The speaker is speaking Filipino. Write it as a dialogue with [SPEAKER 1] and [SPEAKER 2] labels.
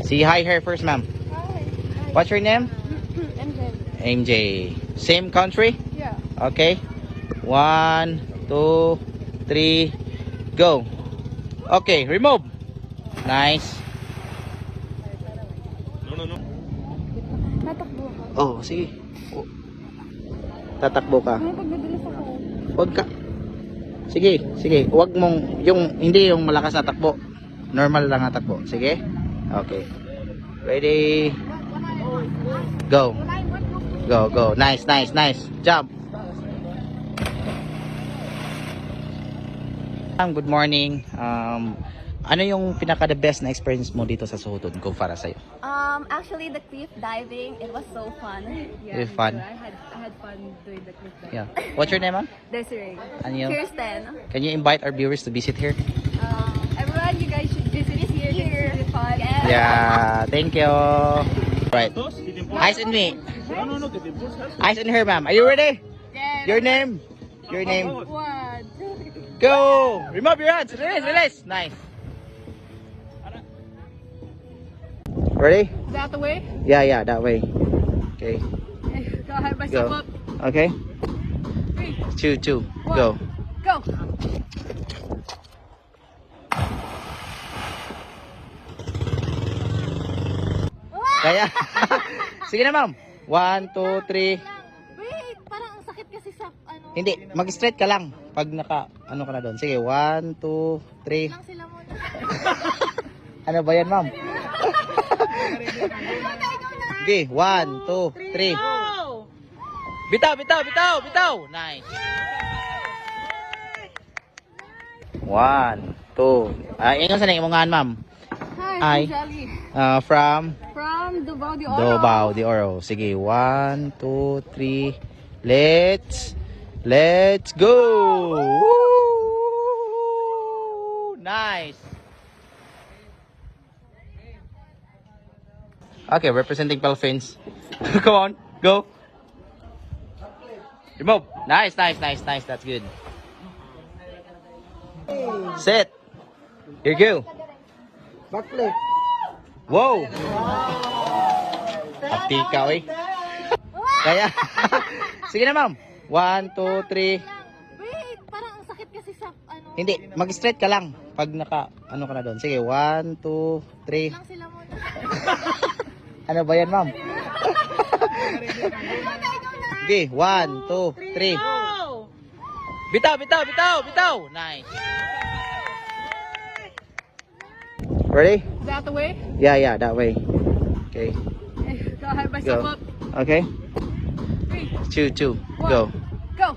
[SPEAKER 1] See hi here first, ma'am.
[SPEAKER 2] Hi.
[SPEAKER 1] What's your name? MJ. Same country?
[SPEAKER 2] Yeah.
[SPEAKER 1] Okay. 1, 2, 3, go. Okay, remove. Nice.
[SPEAKER 2] Tatakbo ka.
[SPEAKER 1] Oh, sige. Oh. Tatakbo ka.
[SPEAKER 2] Ano pag nadulas ako?
[SPEAKER 1] Huwag ka. Sige, sige. Huwag mong, hindi yung malakas na takbo. Normal lang na takbo. Sige. Okay. Ready. Go. Go, go. Nice, nice, nice. Jump. Good morning. Ano yung pinaka the best na experience mo dito sa Suhutod ko para sa'yo?
[SPEAKER 3] Actually, the cliff diving, it was so fun.
[SPEAKER 1] It was fun?
[SPEAKER 3] I had fun doing the cliff diving.
[SPEAKER 1] Yeah. What's your name, ma'am?
[SPEAKER 3] Desiree.
[SPEAKER 1] Ano yung?
[SPEAKER 3] Kirsten.
[SPEAKER 1] Can you invite our viewers to visit here?
[SPEAKER 3] Everyone, you guys should visit here. It's fun. Yes.
[SPEAKER 1] Yeah. Thank you. Right. Eyes on me. Eyes on her, ma'am. Are you ready?
[SPEAKER 3] Yes.
[SPEAKER 1] Your name? Your name?
[SPEAKER 3] One.
[SPEAKER 1] Go! Remove your hands. Release, release. Nice. Ready?
[SPEAKER 3] Is that the way?
[SPEAKER 1] Yeah, yeah, that way. Okay.
[SPEAKER 3] Go ahead,
[SPEAKER 1] Go.
[SPEAKER 3] myself up.
[SPEAKER 1] Okay.
[SPEAKER 3] 3,
[SPEAKER 1] 2, 2. Go.
[SPEAKER 3] Go.
[SPEAKER 1] Kaya. Sige na, ma'am. 1, 2, 3.
[SPEAKER 3] Wait, parang ang sakit kasi sa ano.
[SPEAKER 1] Hindi, mag-straight ka lang. Pag ano ka na doon. Sige, 1, 2, 3.
[SPEAKER 3] Lang sila muna.
[SPEAKER 1] Ano ba yan, ma'am? Okay, 1, 2, 3. Bitaw, bitaw, bitaw, bitaw. Nice. 1, 2. Ingon sa nang imongan, ma'am.
[SPEAKER 3] Hi,
[SPEAKER 1] Hi.
[SPEAKER 3] Jelly.
[SPEAKER 1] From
[SPEAKER 3] From Davao de Oro.
[SPEAKER 1] Davao de Oro. Sige, 1, 2, 3. Let's go. Woo! Nice. Okay, representing Philippines. Come on, go. Remove. Nice, nice, nice, nice. That's good. Sit. Here you go.
[SPEAKER 4] Backflip.
[SPEAKER 1] Wow. Pati ka, eh. Kaya. Sige na, ma'am. 1, 2, 3.
[SPEAKER 3] Wait, parang ang sakit kasi sa ano.
[SPEAKER 1] Hindi, mag-straight ka lang. Pag ano ka na doon. Sige, 1, 2, 3.
[SPEAKER 3] Lang sila muna.
[SPEAKER 1] Ano ba yan, ma'am? Okay, 1, 2, 3. Bitaw, bitaw, bitaw, bitaw. Nice. Ready?
[SPEAKER 3] Is that the way?
[SPEAKER 1] Yeah, yeah, that way. Okay,
[SPEAKER 3] Go ahead, myself
[SPEAKER 1] go.
[SPEAKER 3] up.
[SPEAKER 1] Okay.
[SPEAKER 3] 3,
[SPEAKER 1] 2, 2. Go.
[SPEAKER 3] Go.